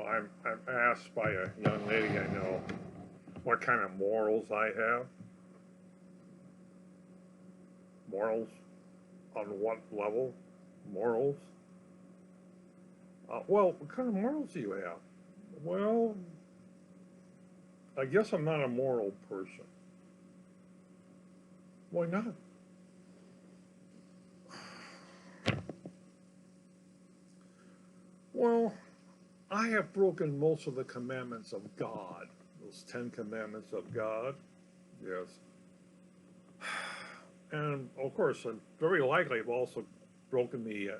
I'm asked by a young lady I know what kind of morals I have. Morals? On what level? Morals? Well, what kind of morals do you have? Well, I guess I'm not a moral person. Why not? Well, I have broken most of the commandments of God. Those 10 commandments of God. Yes. And of course, very likely I've also broken the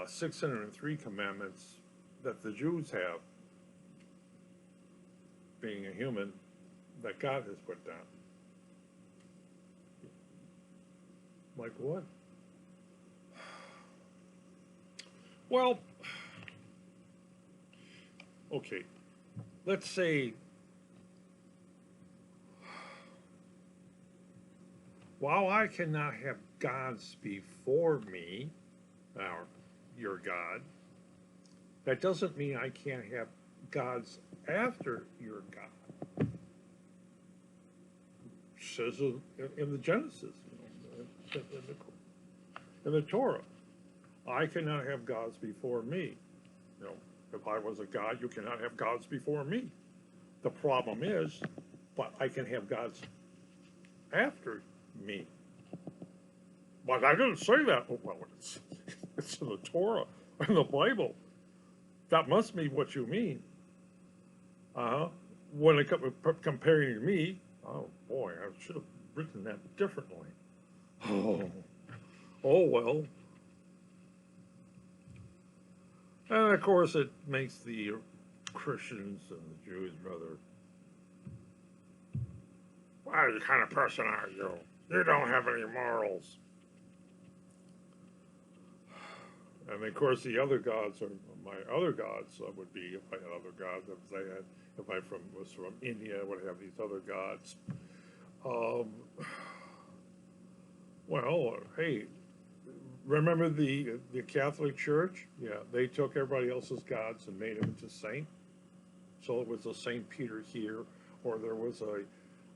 603 commandments that the Jews have, being a human, that God has put down. Like what? Well, okay, let's say, while I cannot have gods before me, or your God, that doesn't mean I can't have gods after your God. It says in the Genesis, in the Torah, I cannot have gods before me. You know, if I was a god, you cannot have gods before me. The problem is, but I can have gods after me. But I didn't say that. Well, it's in the Torah, in the Bible. That must be what you mean. When it comes comparing to me, oh boy, I should have written that differently. Oh, oh well. And of course, it makes the Christians and the Jews rather. What kind of person are you? You don't have any morals. And of course, the other gods are my other gods. Would be if I had other gods. If I was from India, I would have these other gods. Well, hey, remember the Catholic Church? Yeah, they took everybody else's gods and made them into saint. So it was a Saint Peter here, or there was a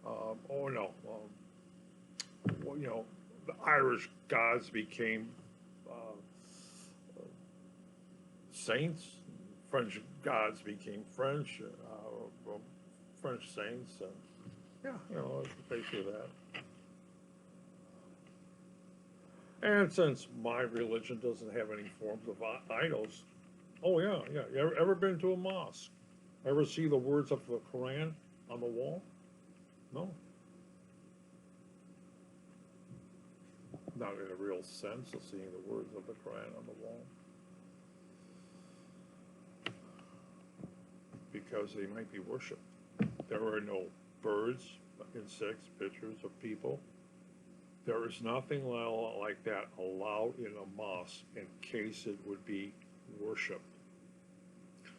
oh no, well, you know, the Irish gods became saints. French gods became French, well, French saints. Yeah, you know, it's basically that. And since my religion doesn't have any forms of idols, oh yeah, yeah. You ever been to a mosque? Ever see the words of the Quran on the wall? No. Not in a real sense of seeing the words of the Quran on the wall. Because they might be worshipped. There are no birds, insects, pictures of people. There is nothing like that allowed in a mosque in case it would be worshipped.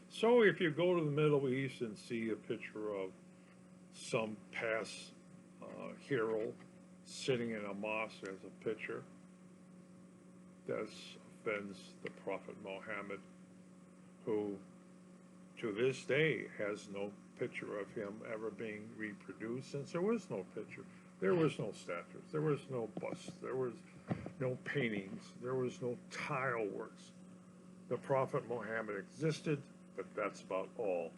So if you go to the Middle East and see a picture of some past hero sitting in a mosque as a picture, that offends the Prophet Muhammad, who to this day has no picture of him ever being reproduced, since there was no picture. There was no statues, there was no busts, there was no paintings, there was no tile works. The Prophet Muhammad existed, but that's about all.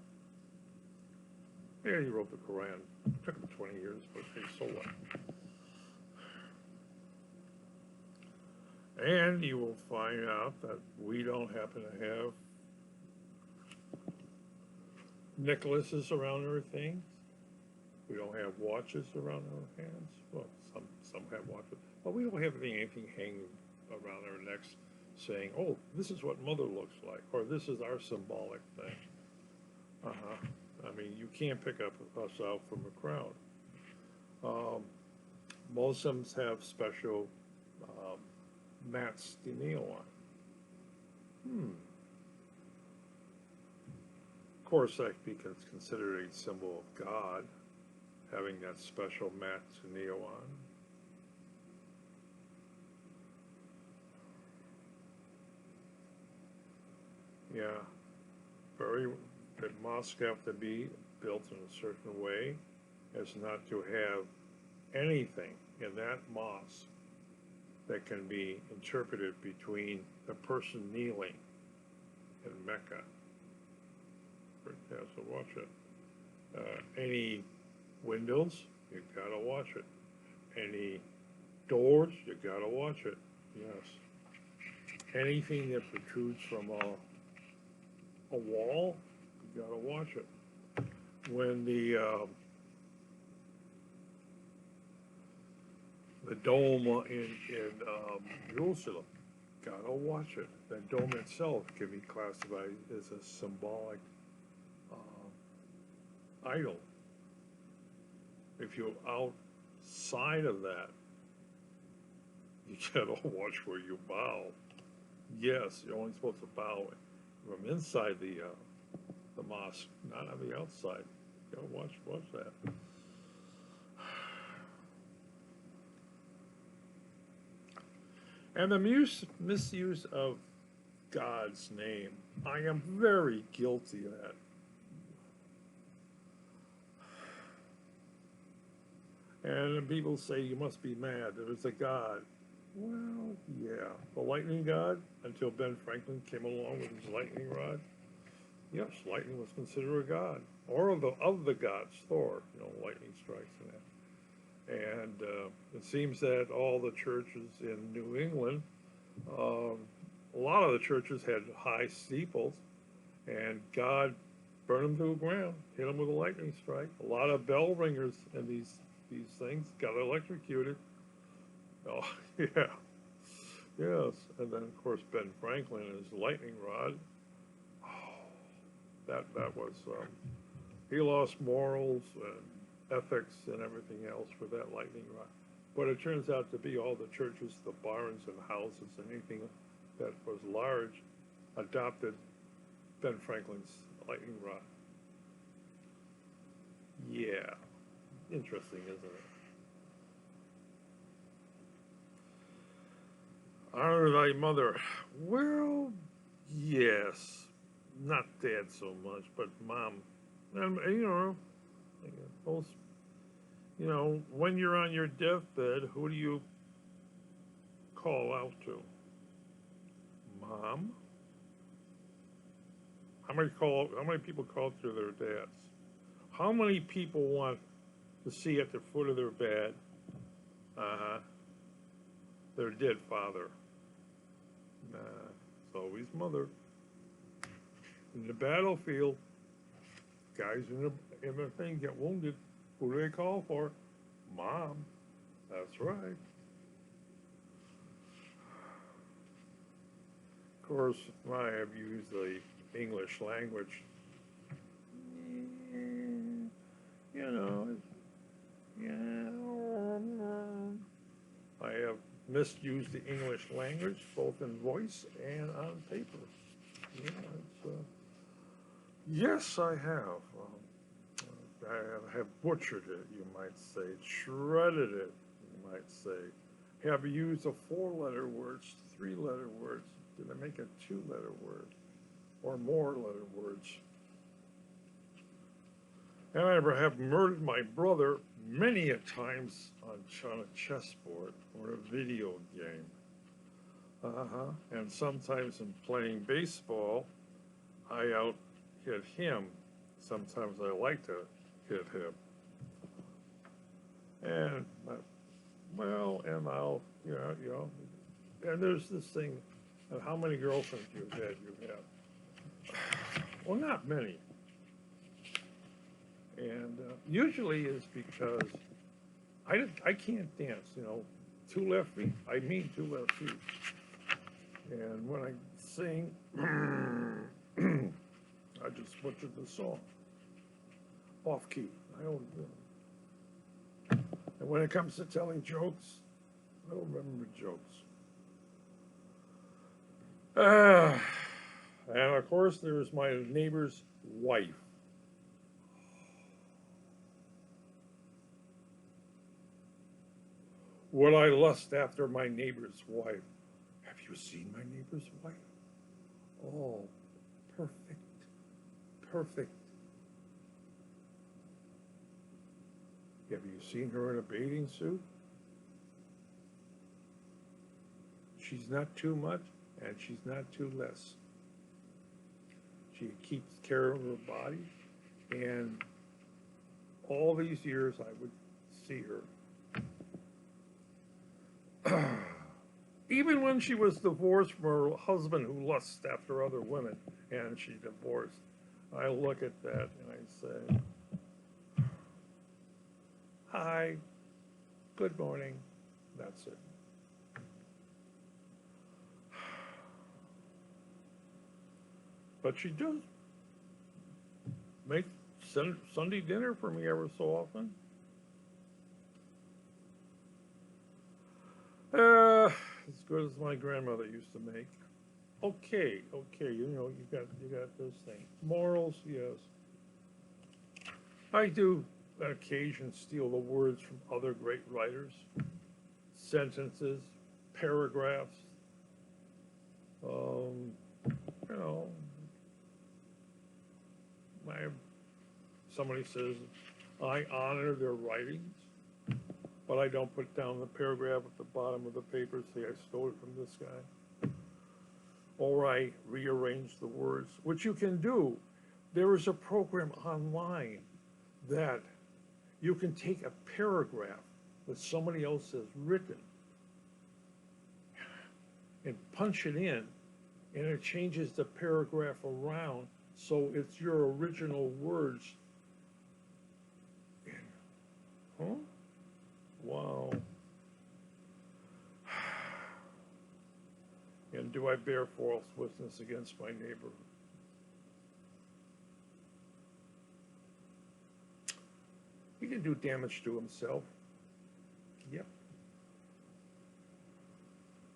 Yeah, he wrote the Quran. It took him 20 years, but hey, so what? And you will find out that we don't happen to have necklaces around our things. We don't have watches around our hands. Well, some have watches, but we don't have anything hanging around our necks saying, "Oh, this is what mother looks like," or "This is our symbolic thing." I mean, you can't pick up us out from the crowd. Muslims have special mats to kneel on. Of course, that becomes considered a symbol of God, having that special mat to kneel on. Yeah. very, that mosques have to be built in a certain way as not to have anything in that mosque that can be interpreted between the person kneeling in Mecca. So watch it. Any windows, you gotta watch it. Any doors, you gotta watch it. Yes. Anything that protrudes from a wall, you gotta watch it. When the dome in Jerusalem, gotta watch it. The dome itself can be classified as a symbolic idol. If you're outside of that, you gotta watch where you bow. Yes, you're only supposed to bow from inside the mosque, not on the outside. You gotta watch that. And the misuse of God's name, I am very guilty of that. And people say you must be mad. There is a God. Well, yeah. The lightning God, until Ben Franklin came along with his lightning rod. Yes, lightning was considered a god. Or of the gods, Thor, lightning strikes and that. And it seems that all the churches in New England, a lot of the churches had high steeples, and God burned them to the ground, hit them with a lightning strike. A lot of bell ringers and these things got electrocuted. Oh, yeah. Yes. And then, of course, Ben Franklin and his lightning rod. Oh, that was, he lost morals and ethics and everything else for that lightning rod. But it turns out to be all the churches, the barns and houses and anything that was large adopted Ben Franklin's lightning rod. Yeah. Interesting, isn't it? Honor thy mother. Well, yes. Not dad so much, but mom. And, those, when you're on your deathbed, who do you call out to? Mom? How many people call to their dads? How many people want to see at the foot of their bed their dead father? Nah, it's always mother. In the battlefield, guys in the thing get wounded. Who do they call for? Mom. That's right. Of course, I have used the English language. I have misused the English language, both in voice and on paper. Yes, I have. I have butchered it, you might say, shredded it, you might say. Have used a 4-letter words, 3-letter words. Did I make a 2-letter word or more letter words? And I have murdered my brother many a times on a chessboard or a video game. And sometimes in playing baseball, I out-hit him. Sometimes I like to hit him. And, and I'll, and there's this thing, how many girlfriends you've had, Well, not many. And usually it's because I can't dance, 2 left feet, I mean 2 left feet. And when I sing, I just butchered the song. Off key, I always do. And when it comes to telling jokes, I don't remember jokes. And of course there's my neighbor's wife. Would I lust after my neighbor's wife? Have you seen my neighbor's wife? Oh, perfect, perfect. Have you seen her in a bathing suit? She's not too much, and she's not too less. She keeps care of her body, and all these years I would see her. Even when she was divorced from her husband who lusts after other women, and she divorced, I look at that and I say, hi, good morning, that's it. But she does make Sunday dinner for me ever so often. As good as my grandmother used to make. Okay, you know, you got this thing. Morals, yes. I do on occasion steal the words from other great writers, sentences, paragraphs. You know, somebody says, I honor their writings, but I don't put down the paragraph at the bottom of the paper, say I stole it from this guy. Or I rearrange the words, which you can do. There is a program online that you can take a paragraph that somebody else has written and punch it in, and it changes the paragraph around so it's your original words. Huh? Wow. And do I bear false witness against my neighbor? He can do damage to himself. Yep.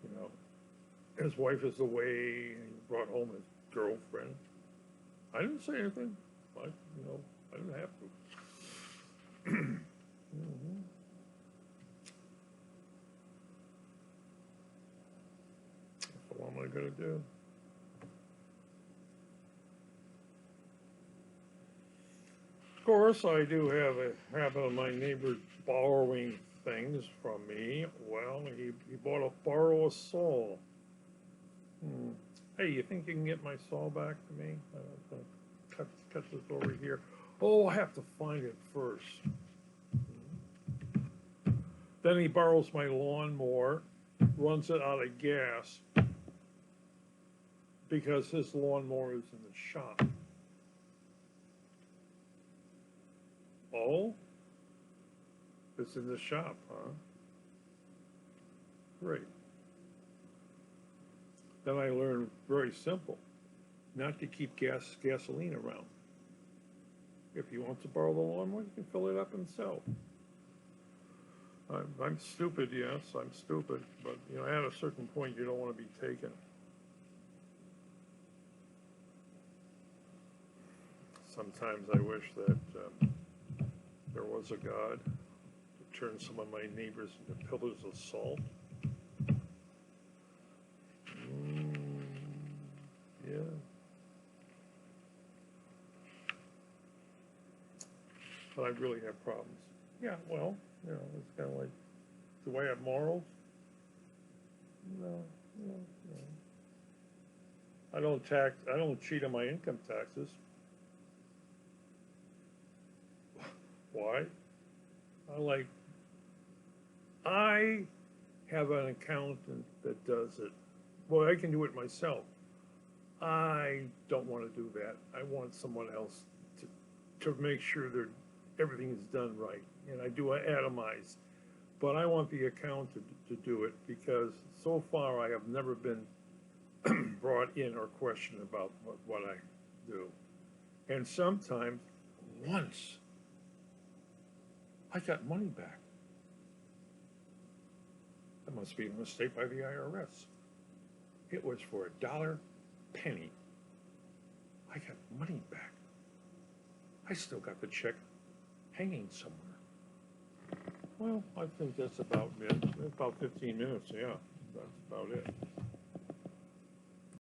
You know, his wife is away, and he brought home his girlfriend. I didn't say anything. I didn't have to. Mm-hmm. So what am I going to do? Of course, I do have a habit of my neighbor borrowing things from me. Well, he borrow a saw. Hey, you think you can get my saw back to me? Cut this over here. Oh, I have to find it first. Then he borrows my lawnmower, runs it out of gas because his lawnmower is in the shop. Oh, it's in the shop, huh? Great. Then I learned very simple, not to keep gasoline around. If you want to borrow the lawnmower, you can fill it up and sell. I'm stupid, yes, I'm stupid, but you know, at a certain point, you don't want to be taken. Sometimes I wish that there was a God to turn some of my neighbors into pillars of salt. Yeah. But I really have problems. Yeah, well, you know, it's kind of like, do I have morals? No. I don't cheat on my income taxes. Why? I have an accountant that does it. Well, I can do it myself. I don't want to do that. I want someone else to make sure everything is done right. And I do itemize. But I want the accountant to do it because so far I have never been brought in or questioned about what I do. And sometimes, once, I got money back. That must be a mistake by the IRS. It was for $1 penny. I got money back. I still got the check hanging somewhere. Well, I think that's about it. About 15 minutes, yeah. That's about it.